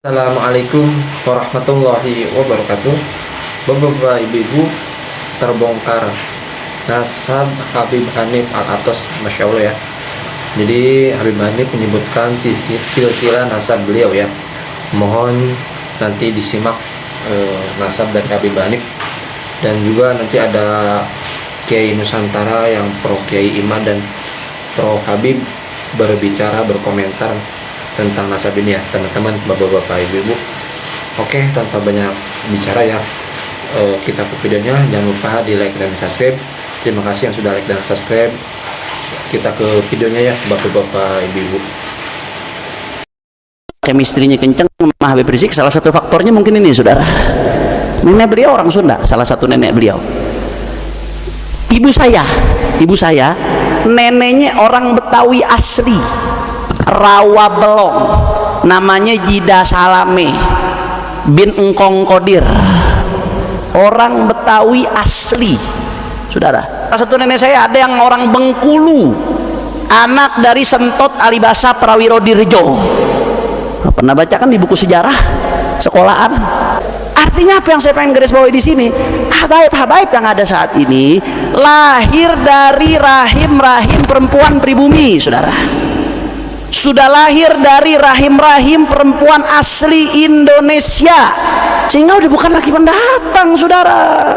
Assalamualaikum warahmatullahi wabarakatuh. Bapak-bapak, ibu-ibu, terbongkar nasab Habib Hanif Al-Athas, Masya Allah ya. Jadi Habib Hanif menyebutkan silsilah nasab beliau ya. Mohon nanti disimak nasab dari Habib Hanif. Dan juga nanti ada Kiai Nusantara yang pro Kiai Iman dan pro Habib berbicara, berkomentar tentang nasab ini ya teman-teman, bapak-bapak, ibu-ibu. Oke, tanpa banyak bicara ya, kita ke videonya. Jangan lupa di like dan subscribe. Terima kasih yang sudah like dan subscribe. Kita ke videonya ya, bapak-bapak, ibu-ibu. Chemistry-nya kenceng sama Habib Rizik, salah satu faktornya mungkin ini, saudara. Nenek beliau orang Sunda, salah satu nenek beliau. Ibu saya neneknya orang Betawi asli, Rawa Belong, namanya Jida Salame bin Engkong Kodir, orang Betawi asli, saudara. Salah satu nenek saya ada yang orang Bengkulu, anak dari Sentot Alibasa Prawiro Dirjo. Pernah baca kan di buku sejarah sekolahan. Artinya apa yang saya pengen garis bawahi di sini? Habaib yang ada saat ini lahir dari rahim perempuan pribumi, saudara. Sudah lahir dari rahim perempuan asli Indonesia, sehingga udah bukan lagi pendatang, saudara.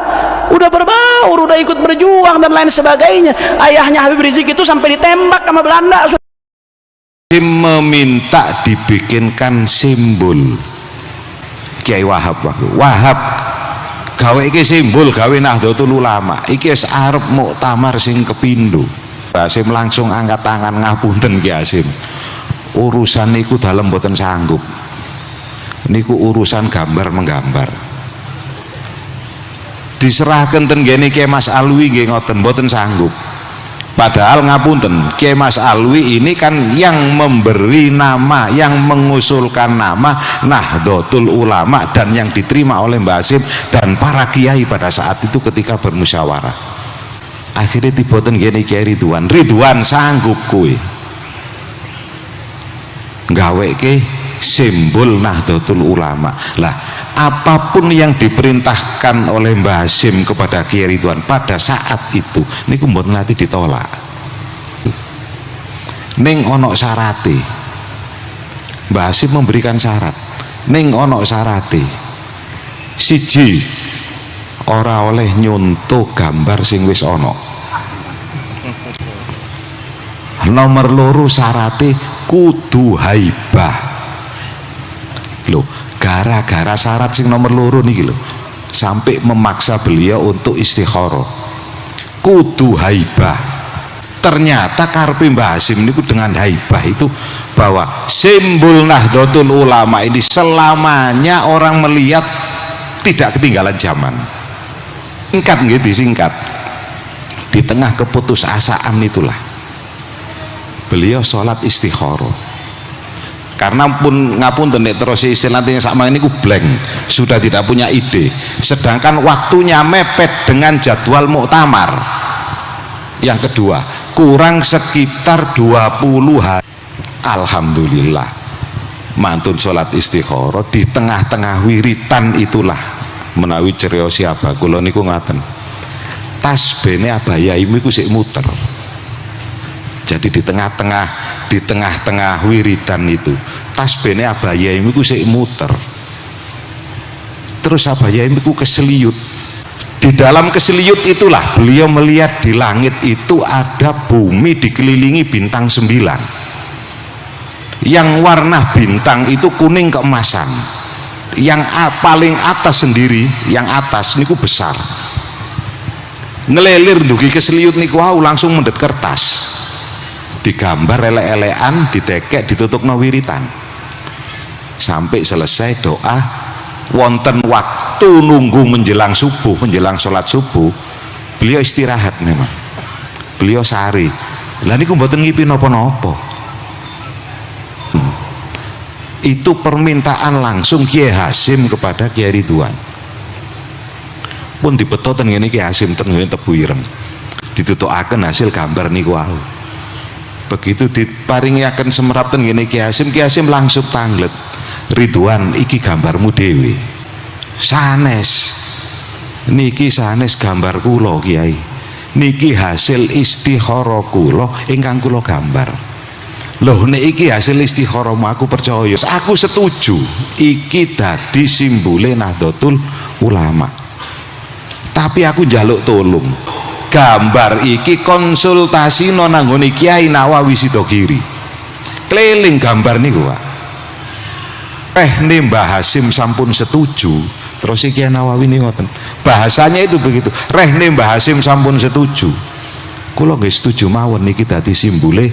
Udah berbaur, udah ikut berjuang dan lain sebagainya. Ayahnya Habib Rizik itu sampai ditembak sama Belanda. Meminta dibikinkan simbol. Kiai Wahab gawe iki simbol, gawe Nahdlatul Ulama iki wis arep muktamar sing kepindho. Hasim langsung angkat tangan, ngapunten Ki Hasim, urusan niku dalem mboten sanggup, niku urusan gambar menggambar, diserahkan ten gene Kiai Mas Alwi nggih ngoten mboten sanggup. Padahal ngapunten, Kiai Mas Alwi ini kan yang memberi nama, yang mengusulkan nama Nahdlatul Ulama, dan yang diterima oleh Mbah Hasim dan para kiai pada saat itu ketika bermusyawarah. Akhirnya tiboten gini Kiai Ridwan sanggup kue gawe ke simbol Nahdlatul Ulama. Lah, apapun yang diperintahkan oleh Mbah Hasim kepada Kiai Ridwan pada saat itu niku mboten nanti ditolak. Ning ono syarate, Mbah Hasim memberikan syarat. Ning ono syarate, siji, ora oleh nyuntuh gambar sing wis ono. Nomor loro syarate kudu haibah. Loh, gara-gara syarat sing nomor loro niki lho sampai memaksa beliau untuk istikharah kudu haibah. Ternyata karepe Mbah Hasim niku dengan haibah itu bahwa simbol Nahdlatul Ulama ini selamanya orang melihat tidak ketinggalan zaman. Singkat nggih, disingkat. Di tengah keputusasaan itulah beliau sholat istikharah. Karena pun ngapunten nek terus istilahnya sama ini ku blank, sudah tidak punya ide, sedangkan waktunya mepet dengan jadwal muktamar. Yang kedua, kurang sekitar 20 hari. Alhamdulillah mantun sholat istikharah di tengah-tengah wiritan itulah menawi cerita siapa kula niku ngaten, tasbene abaya iku sik muter. Jadi di tengah-tengah wiridan itu tasbene abaya iku sik muter. Terus abaya iku keseliut. Di dalam keseliut itulah beliau melihat di langit itu ada bumi dikelilingi bintang 9. Yang warna bintang itu kuning keemasan. Yang paling atas sendiri, yang atas niku besar. Ngelelir dugi keseliut niku langsung mendet kertas. Digambar elek-elekan, ditekek, ditutup wiritan sampai selesai doa. Wonten waktu nunggu menjelang subuh, menjelang sholat subuh, beliau istirahat. Memang beliau sari lah niku mboten ngipi napa-napa. Itu permintaan langsung Kiai Hasim kepada Kiai Ridwan. Pun dibetoten ngene Kiai Hasim ten Tebu Ireng, ditutukaken hasil gambar niku wau. Begitu diparingi akan semerapten gini Ki Hasim langsung tanglet Ridwan iki gambarmu dewe. Sanes niki sanes gambar kula Kiai, niki hasil istikharah kula ingkang kula gambar. Loh nek iki hasil istikharahmu aku percaya, aku setuju iki dadi simbole Nahdlatul Ulama. Tapi aku njaluk tolong, gambar iki konsultasi nonanggone Kiai Nawawi Sidogiri. Keliling gambar niku Pak. Mbah Hasim sampun setuju. Terus iki Kiai Nawawi ini ngoten. Bahasanya itu begitu. Mbah Hasim sampun setuju. Kula nggih setuju mawon niki dadi simbole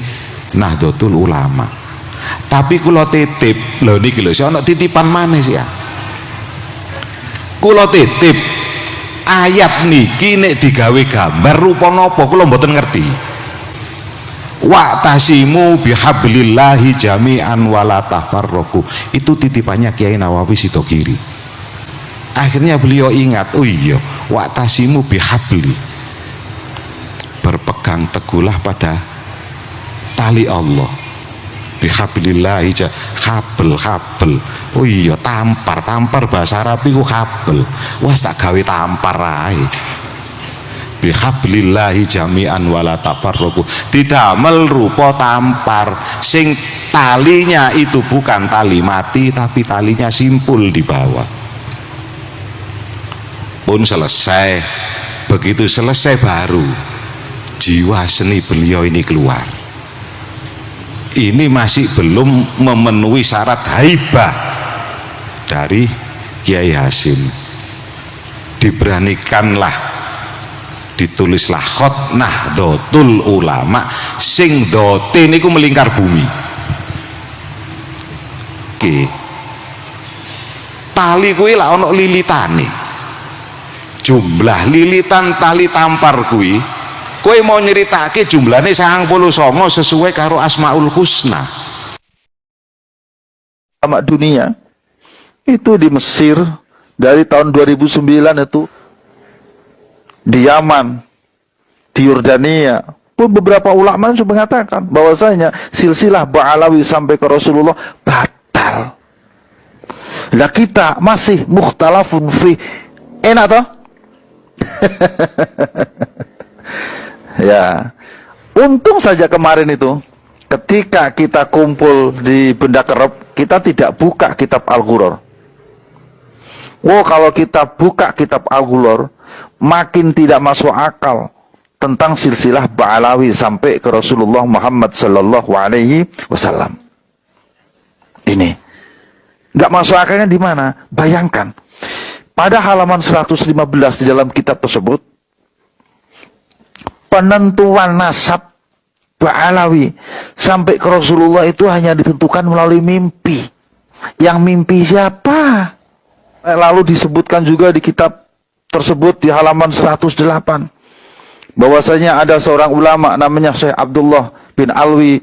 Nahdlatul Ulama. Tapi kula titip, lho niki lho, ana titipan maneh sih ya. Kula titip ayat niki nek digawe gambar rupa napa kula mboten ngerti. Wa'tasimu bihablillahi jami'an wala tafarraqu. Itu titipannya Kiai Nawawi Sidogiri. Akhirnya beliau ingat, oh iya, wa'tasimu bihabli, berpegang teguhlah pada tali Allah. Bihablillahi habel. Oh iya, tampar bahasa Arab itu habel. Wah tak gawe tampar ae. Bihablillahi jami'an wala tafarraqu. Didamel rupa tampar, sing talinya itu bukan tali mati tapi talinya simpul di bawah. Pun selesai. Begitu selesai baru jiwa seni beliau ini keluar. Ini masih belum memenuhi syarat haibah dari Kiai Hasim. Diberanikanlah, ditulislah khot Nahdlatul Ulama sing dote niku melingkar bumi. Oke. Tali kuwi lah ana lilitane. Jumlah lilitan tali tampar kuwi kowe mau nyeritake jumlahnya 99 sesuai karo Asmaul Husna. Ulama dunia itu di Mesir dari tahun 2009 itu, di Yaman, di Yordania pun beberapa ulama sudah mengatakan bahwasanya silsilah Ba'alawi sampai ke Rasulullah batal. Nah kita masih mukhtalafun fi. Enak toh? Ya, untung saja kemarin itu ketika kita kumpul di Benda Kerep, kita tidak buka kitab Al-Ghuror. Wow, kalau kita buka kitab Al-Ghuror, makin tidak masuk akal tentang silsilah Ba'alawi sampai ke Rasulullah Muhammad sallallahu alaihi wasallam. Ini nggak masuk akalnya di mana? Bayangkan, pada halaman 115 di dalam kitab tersebut, penentuan nasab Ba'alawi sampai ke Rasulullah itu hanya ditentukan melalui mimpi. Yang mimpi siapa? Lalu disebutkan juga di kitab tersebut di halaman 108 bahwasanya ada seorang ulama namanya Syekh Abdullah bin Alwi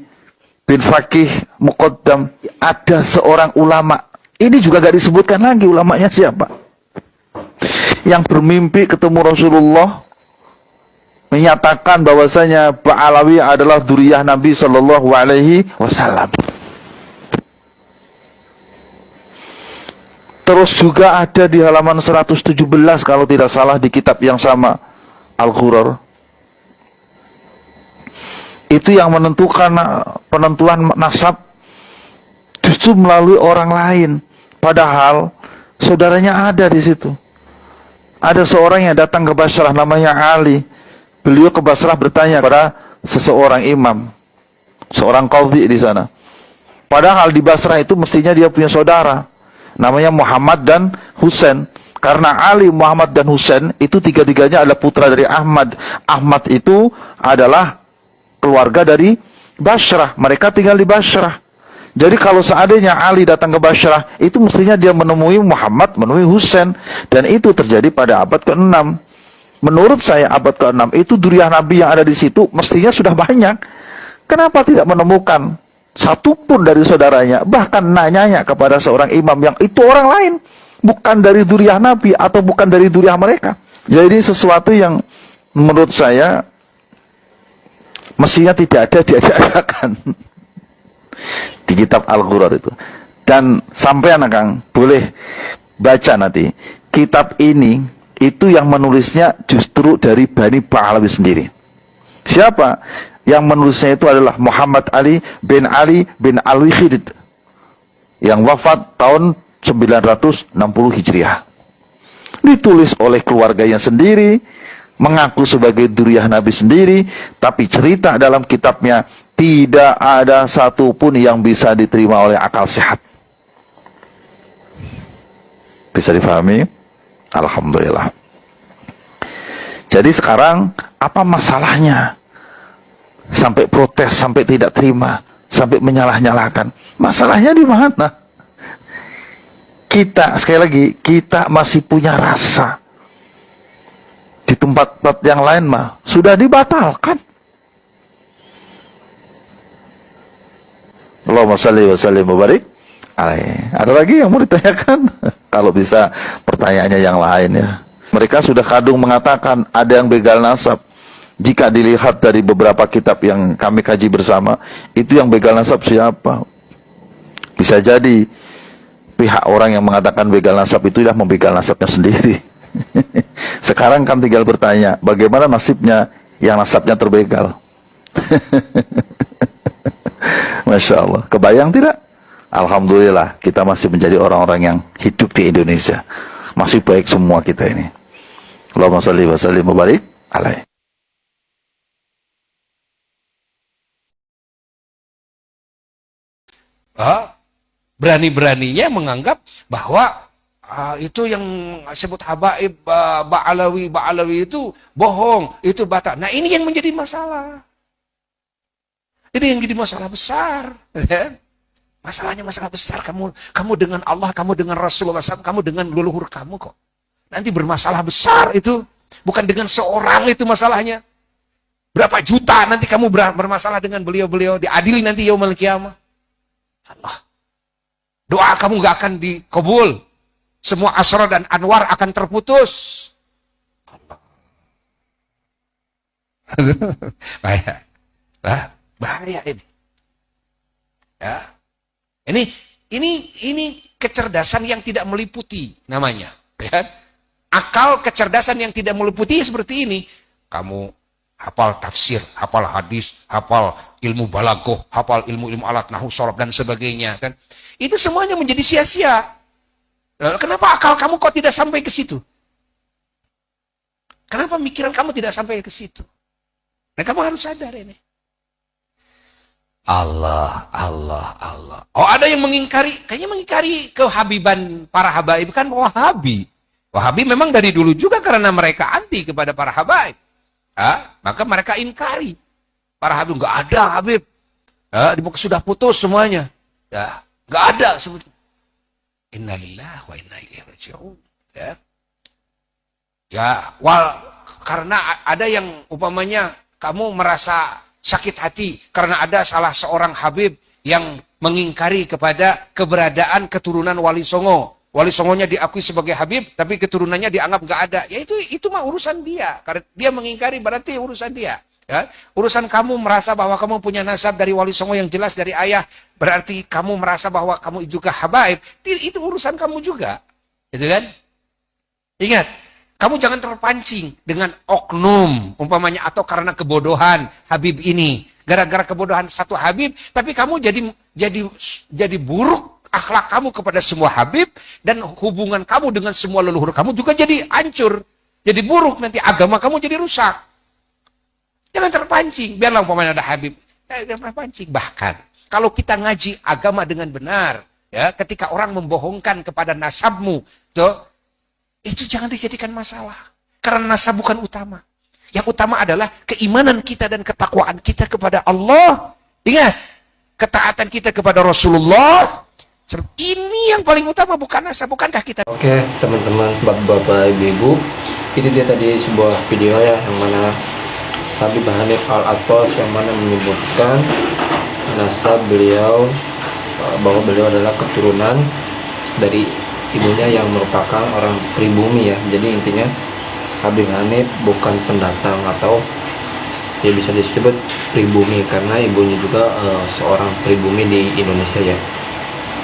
bin Faqih Muqaddam. Ada seorang ulama, ini juga gak disebutkan lagi ulamanya siapa, yang bermimpi ketemu Rasulullah, menyatakan bahwasanya Ba'alawi adalah dzurriyyah Nabi sallallahu alaihi wasallam. Terus juga ada di halaman 117 kalau tidak salah di kitab yang sama, Al-Ghuror. Itu yang menentukan penentuan nasab justru melalui orang lain, padahal saudaranya ada di situ. Ada seorang yang datang ke Basrah namanya Ali. Beliau ke Basrah bertanya kepada seseorang imam, seorang qadhi di sana. Padahal di Basrah itu mestinya dia punya saudara namanya Muhammad dan Husain. Karena Ali, Muhammad dan Husain itu tiga-tiganya adalah putra dari Ahmad. Ahmad itu adalah keluarga dari Basrah. Mereka tinggal di Basrah. Jadi kalau seandainya Ali datang ke Basrah, itu mestinya dia menemui Muhammad, menemui Husain. Dan itu terjadi pada abad ke-6. Menurut saya abad ke-6 itu dzurriyyah Nabi yang ada di situ mestinya sudah banyak. Kenapa tidak menemukan satupun dari saudaranya? Bahkan nanyanya kepada seorang imam yang itu orang lain, bukan dari dzurriyyah Nabi atau bukan dari dzurriyyah mereka. Jadi sesuatu yang menurut saya mestinya tidak ada diadakan di kitab Al-Ghuror itu. Dan sampean Kang boleh baca nanti kitab ini, itu yang menulisnya justru dari Bani Ba'alawi sendiri. Siapa yang menulisnya? Itu adalah Muhammad Ali bin Alwi Khidid yang wafat tahun 960 Hijriah. Ditulis oleh keluarganya sendiri, mengaku sebagai duriyah Nabi sendiri, tapi cerita dalam kitabnya tidak ada satupun yang bisa diterima oleh akal sehat. Bisa difahami? Alhamdulillah. Jadi sekarang apa masalahnya? Sampai protes, sampai tidak terima, sampai menyalah-nyalahkan. Masalahnya di mana? Kita, sekali lagi, kita masih punya rasa. Di tempat-tempat yang lain mah sudah dibatalkan. Allahumma shalli wa sallim wa barik alaihi. Ada lagi yang mau ditanyakan? Kalau bisa pertanyaannya yang lain ya. Mereka sudah kadung mengatakan ada yang begal nasab. Jika dilihat dari beberapa kitab yang kami kaji bersama, itu yang begal nasab siapa? Bisa jadi pihak orang yang mengatakan begal nasab itu sudah membegal nasabnya sendiri. Sekarang kan tinggal bertanya, bagaimana nasibnya yang nasabnya terbegal? Masya Allah, kebayang tidak? Alhamdulillah, kita masih menjadi orang-orang yang hidup di Indonesia. Masih baik semua kita ini. Allahumma shalli wa sallim wa barik alaihi. Berani-beraninya menganggap bahwa itu yang sebut habaib Ba'alawi itu bohong, itu batal. Nah, ini yang menjadi masalah. Ini yang jadi masalah besar. Masalahnya masalah besar. Kamu dengan Allah, kamu dengan Rasulullah SAW, kamu dengan leluhur kamu kok. Nanti bermasalah besar itu. Bukan dengan seorang itu masalahnya. Berapa juta nanti kamu bermasalah dengan beliau-beliau. Diadili nanti yaumul qiyamah. Allah. Doa kamu gak akan dikabul. Semua asrar dan anwar akan terputus. Allah. Bahaya ini. Ya. Ini kecerdasan yang tidak meliputi namanya. Ya. Akal kecerdasan yang tidak meliputi seperti ini. Kamu hafal tafsir, hafal hadis, hafal ilmu balaghah, hafal ilmu alat nahwu sharaf dan sebagainya kan. Itu semuanya menjadi sia-sia. Kenapa akal kamu kok tidak sampai ke situ? Kenapa pikiran kamu tidak sampai ke situ? Nah, kamu harus sadar ini. Allah. Oh, ada yang mengingkari, kayaknya mengingkari kehabiban para habaib kan Wahabi. Wahabi memang dari dulu juga karena mereka anti kepada para habaib. Maka mereka ingkari. Para habib nggak ada habib. Sudah putus semuanya. Nggak ada sebetulnya. Innalillahi wa inna ilaihi raji'un. Karena ada yang umpamanya kamu merasa sakit hati karena ada salah seorang habib yang mengingkari kepada keberadaan keturunan Wali Songo. Wali Songonya diakui sebagai habib, tapi keturunannya dianggap nggak ada. Ya itu mah urusan dia. Karena dia mengingkari berarti urusan dia. Ya, urusan kamu merasa bahwa kamu punya nasab dari Wali Songo yang jelas dari ayah, berarti kamu merasa bahwa kamu juga habaib. Itu urusan kamu juga, gitu kan? Ingat, kamu jangan terpancing dengan oknum, umpamanya atau karena kebodohan Habib ini. Gara-gara kebodohan satu Habib, tapi kamu jadi buruk akhlak kamu kepada semua Habib dan hubungan kamu dengan semua leluhur kamu juga jadi hancur, jadi buruk, nanti agama kamu jadi rusak. Jangan terpancing, biarlah umpamanya ada Habib, jangan terpancing. Bahkan kalau kita ngaji agama dengan benar, ya, ketika orang membohongkan kepada nasabmu, itu jangan dijadikan masalah. Karena nasab bukan utama. Yang utama adalah keimanan kita dan ketakwaan kita kepada Allah. Ingat, ketaatan kita kepada Rasulullah. Ini yang paling utama, bukan nasab. Bukankah kita? Oke, teman-teman, bapak-bapak, ibu-ibu, ini dia tadi sebuah video ya, yang mana Habib Hanif Al-Attas yang mana menyebutkan nasab beliau, bahwa beliau adalah keturunan dari ibunya yang merupakan orang pribumi ya. Jadi intinya Habib Hanif bukan pendatang, atau ya bisa disebut pribumi karena ibunya juga seorang pribumi di Indonesia ya.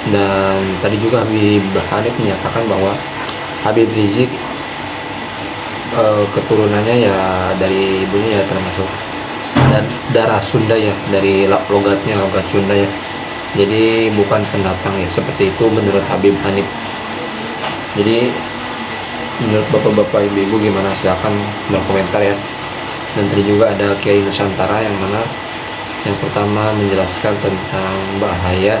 Dan tadi juga Habib Hanif menyatakan bahwa Habib Rizik keturunannya ya dari ibunya ya termasuk dan darah Sunda ya, dari logat Sunda ya, jadi bukan pendatang ya, seperti itu menurut Habib Hanif. Jadi menurut bapak-bapak ibu-ibu gimana, silahkan berkomentar ya. Dan tadi juga ada Kiai Nusantara yang mana yang pertama menjelaskan tentang bahaya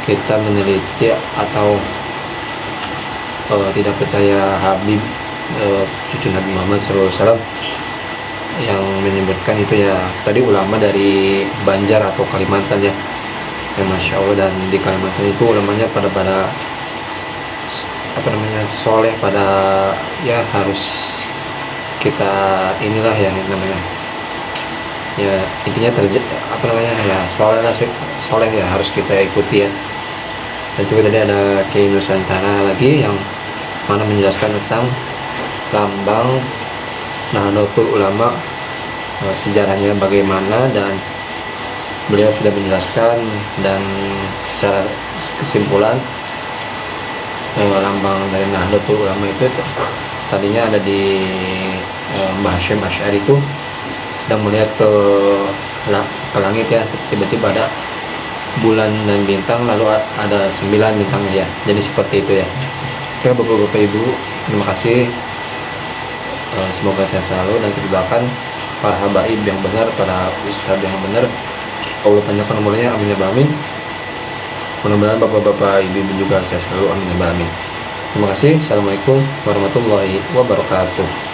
kita meneliti atau tidak percaya Habib cucu Nabi Muhammad SAW, yang menyebutkan itu ya tadi ulama dari Banjar atau Kalimantan ya, Masya Allah. Dan di Kalimantan itu ulamanya pada soleh, pada ya harus kita inilah yang namanya ya intinya soleh ya, harus kita ikuti ya. Dan juga tadi ada Kiai Nusantara lagi yang mana menjelaskan tentang lambang Nahdlatul Ulama, sejarahnya bagaimana, dan beliau sudah menjelaskan. Dan secara kesimpulan lambang dari Nahdlatul Ulama itu tadinya ada di Mbah Hashim Asy'ari itu sedang melihat ke langit ya, tiba-tiba ada bulan dan bintang, lalu ada 9 bintangnya ya, jadi seperti itu ya. Oke bapak-bapak ibu, terima kasih. Semoga saya selalu dan terdoakan para habaib yang benar, para ustadz yang benar, Allah panjangkan umurnya, amin ya rabbal alamin. Mudah-mudahan bapak-bapak ibu juga saya selalu, amin ya rabbal alamin. Terima kasih. Assalamualaikum warahmatullahi wabarakatuh.